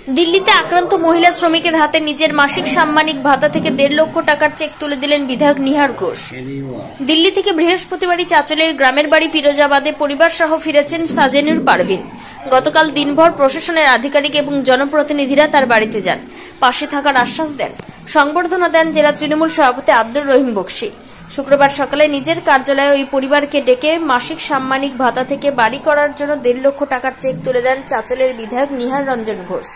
দিল্লিতে আক্রান্ত মহিলা শ্রমিকের হাতে নিজের মাসিক সাম্মানিক ভাতা থেকে 1.5 লক্ষ টাকার চেক তুলে দিলেন বিধায়ক নিহার ঘোষ। দিল্লি থেকে বৃহস্পতিবারই চাচলের গ্রামের বাড়ি পিরোজাবাদে পরিবার সহ ফিরেছেন সাজেনুর পারভিন। গতকাল দিনভর প্রশাসনের আধিকারিক এবং জনপ্রতিনিধিরা তার বাড়িতে যান, পাশে থাকার আশ্বাস দেন। সংবর্ধনা দেন জেলা তৃণমূল সভাপতি আব্দুর রহিম বক্সি। শুক্রবার সকালে নিজের কার্যালয়ে ওই পরিবারকে ডেকে মাসিক সাম্মানিক ভাতা থেকে বাড়ি করার জন্য 1.5 লক্ষ টাকার চেক তুলে দেন চাচলের বিধায়ক নিহার রঞ্জন ঘোষ।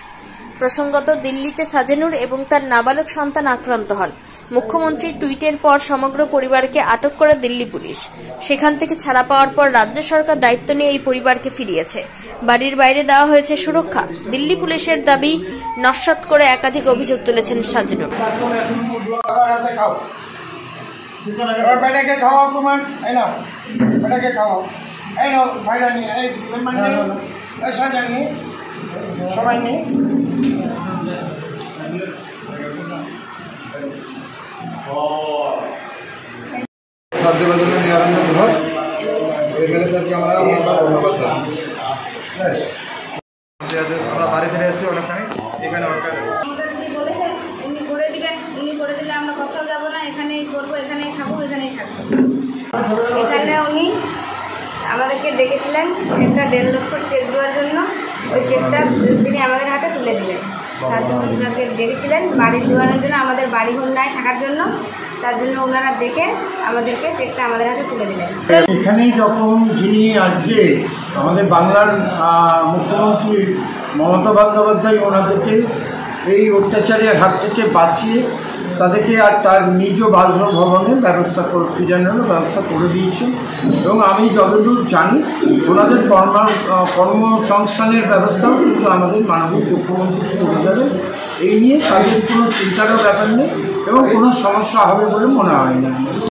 প্রসঙ্গত, দিল্লিতে সাজেনুর এবং তার নাবালক সন্তান আক্রান্ত হন। মুখ্যমন্ত্রীর টুইটের পর সমগ্র পরিবারকে আটক করে দিল্লি পুলিশ। সেখান থেকে ছাড়া পাওয়ার পর রাজ্য সরকার দায়িত্ব নিয়ে এই পরিবারকে ফিরিয়েছে। বাড়ির বাইরে দেওয়া হয়েছে সুরক্ষা। দিল্লি পুলিশের দাবি নস্যাৎ করে একাধিক অভিযোগ তুলেছেন সাজেনুর। সবাই নেই সাধ্যবাদী নিরঞ্জন ঘোষ এখানে স্যারকে আমরা ধন্যবাদ আমরা বাড়ি ফিরে এসেছি অনেকখানি। এখানে বলেছেন উনি করে দিবেন, উনি করে দিলে আমরা কোথাও যাবো না, এখানেই করবো, এখানেই খাবো, এখানেই থাকবো। এখানে উনি আমাদেরকে ডেকেছিলেন একটা 1.5 লক্ষ চেক দেওয়ার জন্য। ওই চেকটা তিনি আমাদের হাতে তুলে দিলেন। তার জন্য ওনাকে ডেকেছিলেন বাড়ি দেওয়ানোর জন্য, আমাদের বাড়ি ঘর নাই থাকার জন্য। তার জন্য ওনারা দেখে আমাদেরকে চেকটা আমাদের হাতে তুলে দিলেন। এখানেই যখন যিনি আজকে আমাদের বাংলার মুখ্যমন্ত্রী মমতা বন্দ্যোপাধ্যায় ওনাদেরকে এই অত্যাচারের হাত থেকে বাঁচিয়ে তাদেরকে আর তার নিজ বাসভবনের ব্যবস্থা ফিরানোর ব্যবস্থা করে দিয়েছেন। এবং আমি যতদূর জানি ওনাদের কর্মসংস্থানের ব্যবস্থাও কিন্তু আমাদের মাননীয় মুখ্যমন্ত্রী করে দেবেন। এই নিয়ে তাদের কোনো চিন্তারও ব্যাপার নেই এবং কোনো সমস্যা হবে বলে মনে হয় না।